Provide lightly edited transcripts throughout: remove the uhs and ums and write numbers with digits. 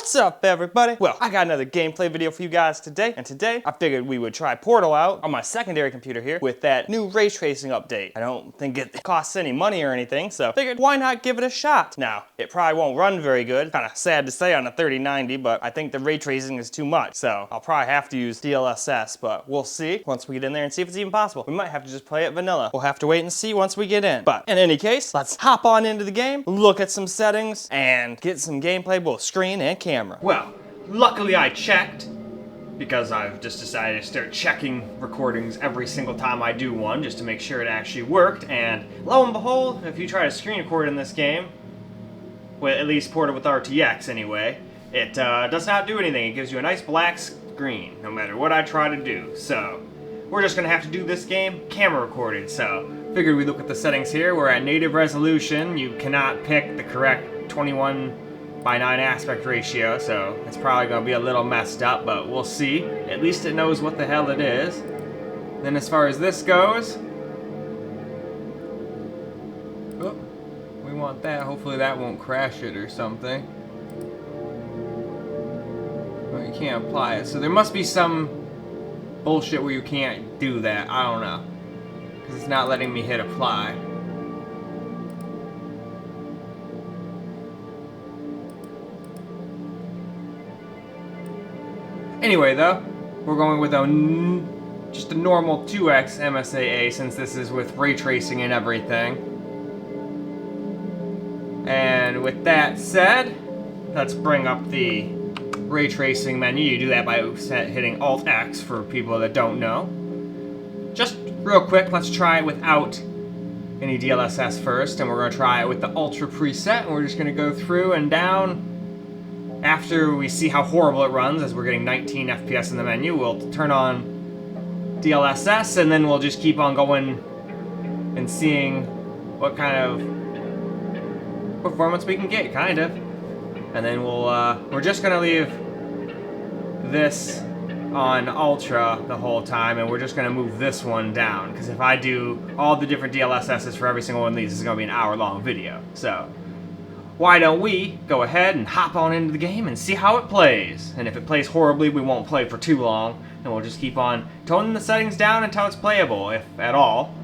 What's up, everybody? Well, I got another gameplay video for you guys today, and today I figured we would try Portal out on my secondary computer here with that new ray tracing update. I don't think it costs any money or anything, so figured why not give it a shot? Now, it probably won't run very good, kind of sad to say on a 3090, but I think the ray tracing is too much, so I'll probably have to use DLSS, but we'll see once we get in there and see if it's even possible. We might have to just play it vanilla. We'll have to wait and see once we get in. But in any case, let's hop on into the game, look at some settings, and get some gameplay both screen and camera. Well, luckily I checked, because I've just decided to start checking recordings every single time I do one, just to make sure it actually worked, and lo and behold, if you try to screen record in this game, with at least Portal with RTX anyway, it does not do anything. It gives you a nice black screen, no matter what I try to do. So, we're just gonna have to do this game camera recorded, so figured we look at the settings here. We're at native resolution. You cannot pick the correct 21:9 aspect ratio, so it's probably going to be a little messed up, but we'll see. At least it knows what the hell it is. Then as far as this goes, oh, we want that. Hopefully that won't crash it or something. Well, you can't apply it, so there must be some bullshit where you can't do that. I don't know, because it's not letting me hit apply. Anyway, though, we're going with just a normal 2x MSAA since this is with ray tracing and everything. And with that said, let's bring up the ray tracing menu. You do that by hitting Alt-X for people that don't know. Just real quick, let's try it without any DLSS first, and we're going to try it with the Ultra preset, and we're just going to go through and down. After we see how horrible it runs, as we're getting 19 FPS in the menu, we'll turn on DLSS, and then we'll just keep on going and seeing what kind of performance we can get, kind of. And then we're just gonna leave this on Ultra the whole time, and we're just gonna move this one down, because if I do all the different DLSSs for every single one of these, this is gonna be an hour-long video. So why don't we go ahead and hop on into the game and see how it plays? And if it plays horribly, we won't play for too long, and we'll just keep on toning the settings down until it's playable, if at all.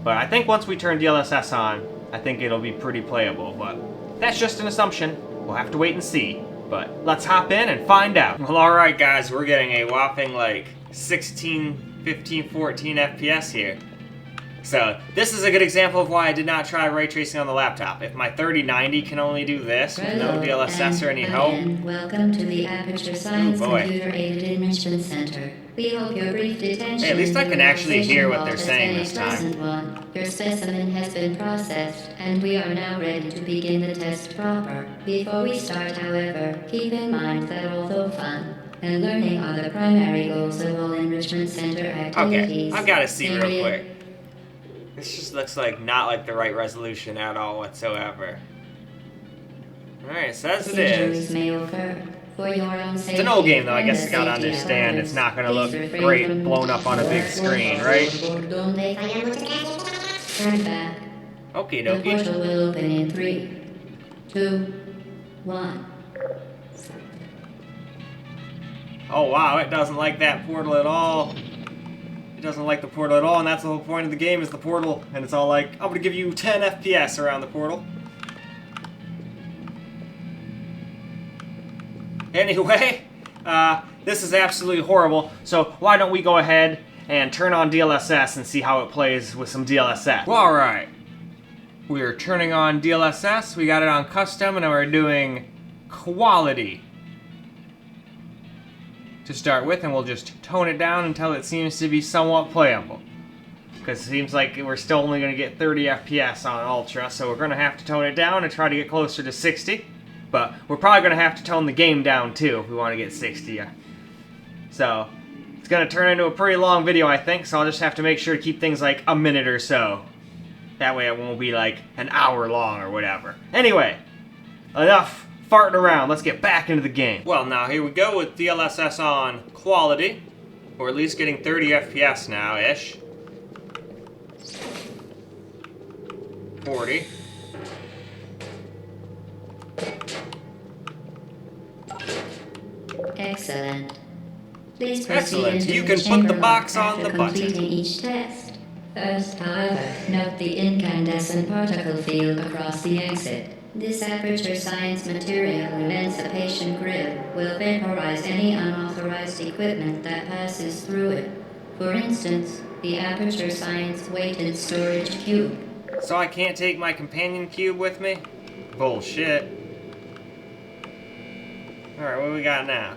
But I think once we turn DLSS on, I think it'll be pretty playable, but that's just an assumption. We'll have to wait and see. But let's hop in and find out. Well, alright guys, we're getting a whopping like 16, 15, 14 FPS here. So, this is a good example of why I did not try ray tracing on the laptop. If my 3090 can only do this, with no DLSS or any help. Welcome to the Aperture Science Computer Aided Enrichment Center. We hope your brief detention. Hey, at least I can actually hear what they're saying this time. Your specimen has been processed, and we are now ready to begin the test proper. Before we start, however, keep in mind that although fun and learning are the primary goals of all Enrichment Center activities. Okay, I've got to see real quick. This just looks like not like the right resolution at all whatsoever. Alright, says it is. It's an old game though, I guess you gotta understand it's not gonna look great blown up on a big screen, right? Turn back. Okie The dokie. portal will open in 3, 2, 1. Oh wow, it doesn't like that portal at all. It doesn't like the portal at all, and that's the whole point of the game, is the portal. And it's all like, I'm gonna give you 10 FPS around the portal. Anyway, this is absolutely horrible, so why don't we go ahead and turn on DLSS and see how it plays with some DLSS. Well, alright. We're turning on DLSS, we got it on custom, and we're doing quality to start with, and we'll just tone it down until it seems to be somewhat playable. Because it seems like we're still only going to get 30 FPS on Ultra, so we're going to have to tone it down and try to get closer to 60. But we're probably going to have to tone the game down too if we want to get 60. So it's going to turn into a pretty long video, I think, so I'll just have to make sure to keep things like a minute or so. That way it won't be like an hour long or whatever. Anyway, enough farting around, let's get back into the game. Well, now here we go with DLSS on quality. Or at least getting 30 FPS now-ish. 40. Excellent. Please proceed Excellent. into You the can put chamber the lock box on after the button. completing each test. First, however, note the incandescent particle field across the exit. This aperture science material emancipation grill will vaporize any unauthorized equipment that passes through it. For instance, the aperture science weighted storage cube. So I can't take my companion cube with me? Bullshit. Alright, what do we got now?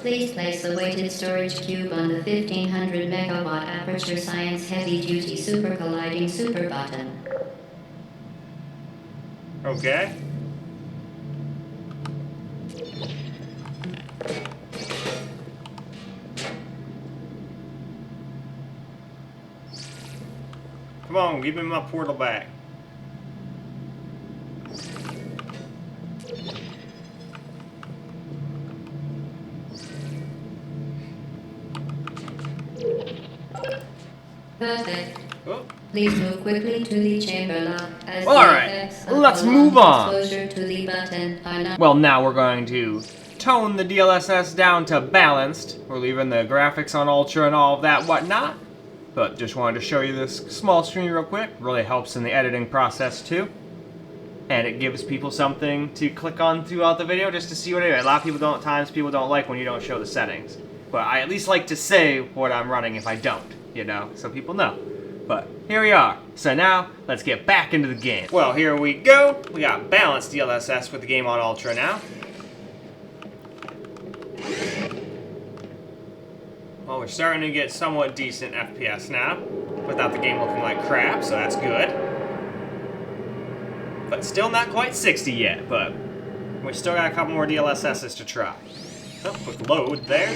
Please place the weighted storage cube on the 1500 megawatt aperture science heavy duty super colliding super button. Okay. Come on, give me my portal back. Perfect. Oh. Please move quickly to the chamber lock as All the right, effects of let's prolonged move on. exposure to the button are not. Well, now we're going to tone the DLSS down to balanced. We're leaving the graphics on ultra and all of that whatnot. But just wanted to show you this small screen real quick. Really helps in the editing process too. And it gives people something to click on throughout the video just to see what it is. A lot of people don't, times people don't like when you don't show the settings. But I at least like to say what I'm running if I don't, you know, so people know. But here we are. So now, let's get back into the game. Well, here we go. We got balanced DLSS with the game on ultra now. Well, we're starting to get somewhat decent FPS now, without the game looking like crap, so that's good. But still not quite 60 yet, but we still got a couple more DLSSs to try. Oh, quick load there.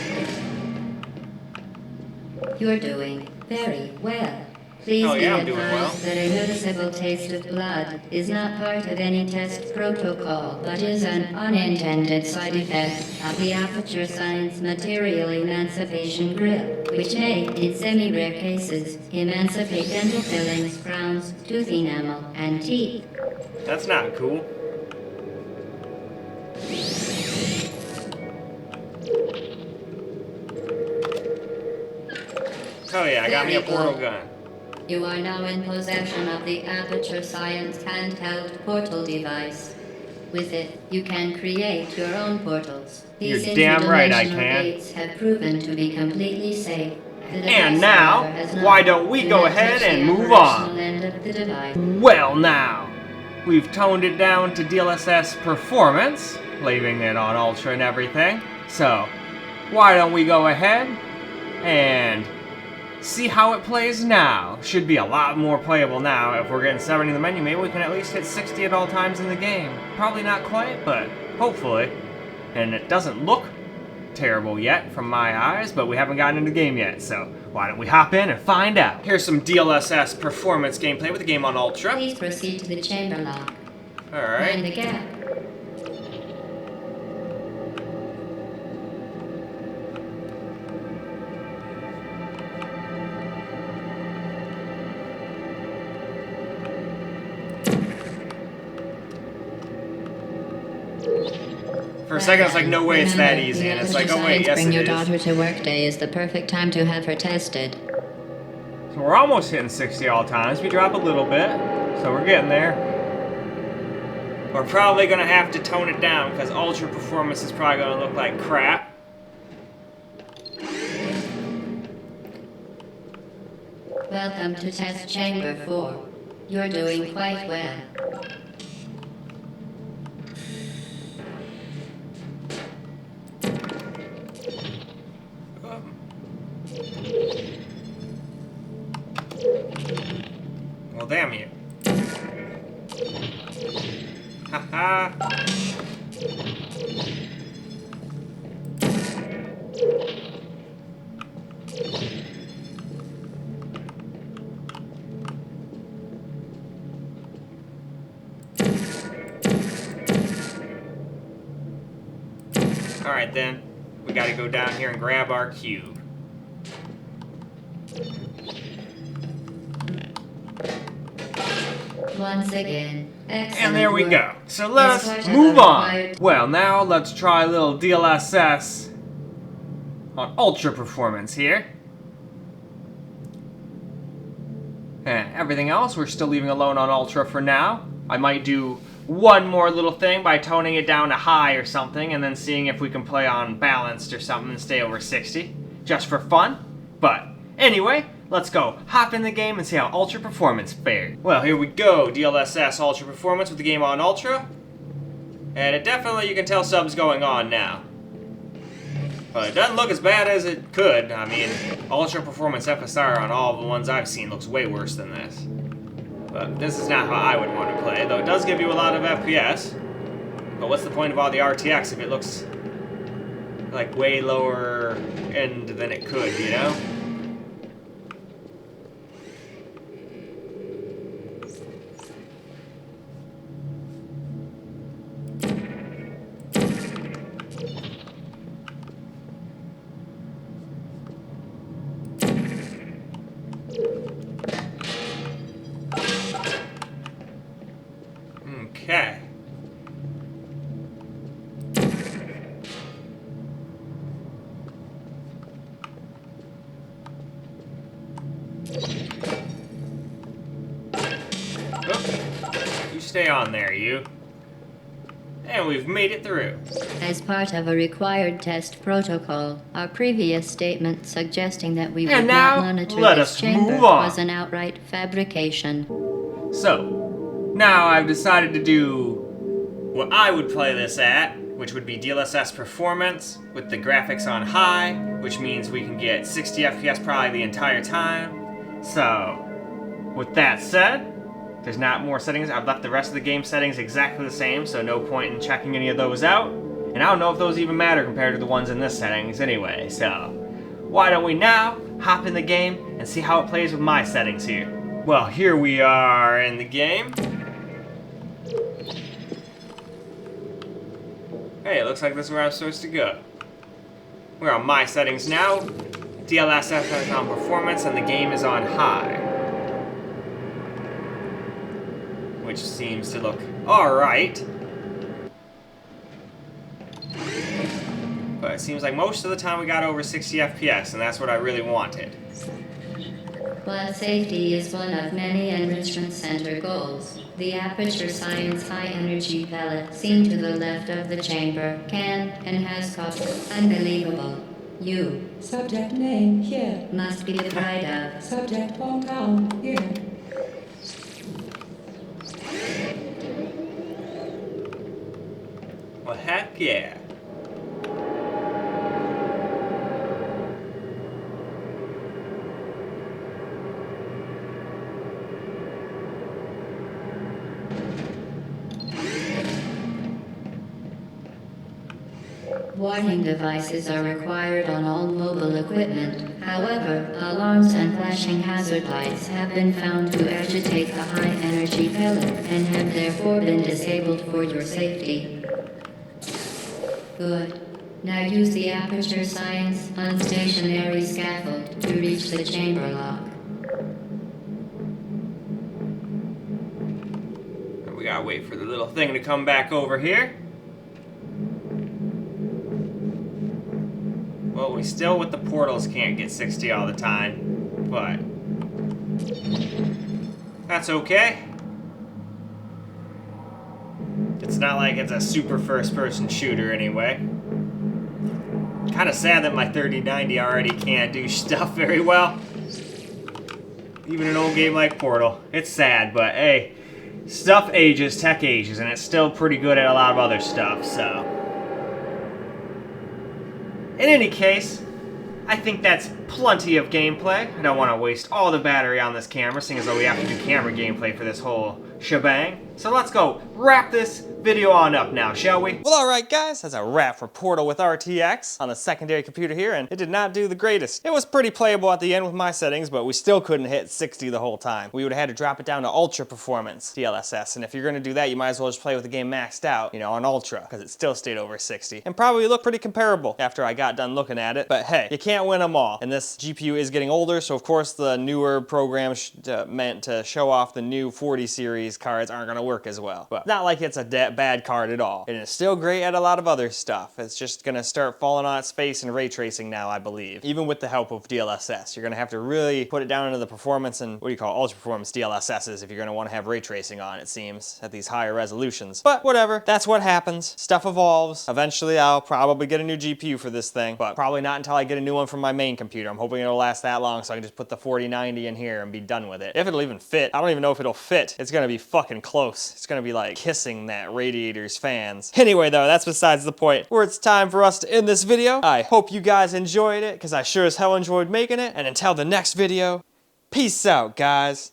You're doing very well. Please Oh, be yeah, I'm doing well. advised that a noticeable taste of blood is not part of any test protocol, but is an unintended side effect of the aperture science material emancipation grill, which may, in semi-rare cases, emancipate dental fillings, crowns, tooth enamel, and teeth. That's not cool. Oh yeah, I got me a Very good. portal gun. You are now in possession of the Aperture Science handheld portal device. With it, you can create your own portals. These You're damn right I interdimensional can. gates have proven to be completely safe. The device, And now, however, has not. why don't we Do go not ahead touch the and move operational on? end of the device. Well now, we've toned it down to DLSS performance, leaving it on ultra and everything. So, why don't we go ahead and see how it plays now. Should be a lot more playable now. If we're getting 70 in the menu, maybe we can at least hit 60 at all times in the game. Probably not quite, but hopefully. And it doesn't look terrible yet from my eyes, but we haven't gotten into the game yet, so why don't we hop in and find out. Here's some DLSS performance gameplay with the game on ultra. Please proceed to the chamber lock. Mind Alright. the gap. For a second, it's like, no way it's that easy. And it's like, oh wait, yes Bring it your is. daughter to work day is the perfect time to have her tested. So we're almost hitting 60 all times. We drop a little bit, so we're getting there. We're probably gonna have to tone it down because ultra performance is probably gonna look like crap. Welcome to test chamber 4. You're doing quite well. Well, damn you. Haha. Alright then, we gotta go down here and grab our cube. Once again, And there we work. go. So let As part us of move the on. required- Well, now let's try a little DLSS on ultra performance here. And everything else, we're still leaving alone on ultra for now. I might do one more little thing by toning it down to high or something, and then seeing if we can play on balanced or something and stay over 60, just for fun. But anyway, let's go hop in the game and see how ultra performance fared. Well, here we go, DLSS ultra performance with the game on ultra. And it definitely, you can tell something's going on now. But it doesn't look as bad as it could. I mean, ultra performance FSR on all the ones I've seen looks way worse than this. But this is not how I would want to play, though it does give you a lot of FPS. But what's the point of all the RTX if it looks like way lower end than it could, you know? Okay. Oh, you stay on there, you. And we've made it through. As part of a required test protocol, our previous statement suggesting that we And would now, not monitor let this us chamber move on. was an outright fabrication. So, now I've decided to do what I would play this at, which would be DLSS performance with the graphics on high, which means we can get 60 FPS probably the entire time. So, with that said, there's not more settings. I've left the rest of the game settings exactly the same, so no point in checking any of those out. And I don't know if those even matter compared to the ones in this settings anyway, so why don't we now hop in the game and see how it plays with my settings here. Well, here we are in the game. Hey, it looks like this is where I'm supposed to go. We're on my settings now. DLSS is on performance and the game is on high. Which seems to look alright. But it seems like most of the time we got over 60 FPS, and that's what I really wanted. While safety is one of many Enrichment Center goals, the Aperture Science high-energy pellet seen to the left of the chamber can and has cost unbelievable. You Subject name here. must be the pride of. Subject hometown here. Well, heck yeah. Warning devices are required on all mobile equipment. However, alarms and flashing hazard lights have been found to agitate the high-energy pellet and have therefore been disabled for your safety. Good. Now use the Aperture Science unstationary scaffold to reach the chamber lock. We gotta wait for the little thing to come back over here. Well, we still with the portals can't get 60 all the time, but that's okay. It's not like it's a super first-person shooter anyway. Kind of sad that my 3090 already can't do stuff very well. Even an old game like Portal. It's sad, but hey, stuff ages, tech ages, and it's still pretty good at a lot of other stuff, so. In any case, I think that's plenty of gameplay. I don't want to waste all the battery on this camera, seeing as though we have to do camera gameplay for this whole shebang. So let's go wrap this video on up now, shall we? Well, alright guys, that's a wrap for Portal with RTX on the secondary computer here, and it did not do the greatest. It was pretty playable at the end with my settings, but we still couldn't hit 60 the whole time. We would have had to drop it down to Ultra Performance, DLSS, and if you're gonna do that, you might as well just play with the game maxed out, you know, on Ultra, because it still stayed over 60. And probably looked pretty comparable after I got done looking at it, but hey, you can't win them all. And this GPU is getting older, so of course the newer programs meant to show off the new 40 series cards aren't gonna work as well. But not like it's a bad card at all. And it's still great at a lot of other stuff. It's just gonna start falling on its face in ray tracing now, I believe. Even with the help of DLSS. You're gonna have to really put it down into the performance and what do you call ultra performance DLSSs if you're gonna wanna have ray tracing on, it seems, at these higher resolutions. But whatever, that's what happens. Stuff evolves. Eventually I'll probably get a new GPU for this thing, but probably not until I get a new one from my main computer. I'm hoping it'll last that long so I can just put the 4090 in here and be done with it. If it'll even fit. I don't even know if it'll fit. It's gonna be fucking close. It's gonna be like kissing that radiator's fans. Anyway though, that's besides the point. Where it's time for us to end this video. I hope you guys enjoyed it, because I sure as hell enjoyed making it. And until the next video, peace out, guys.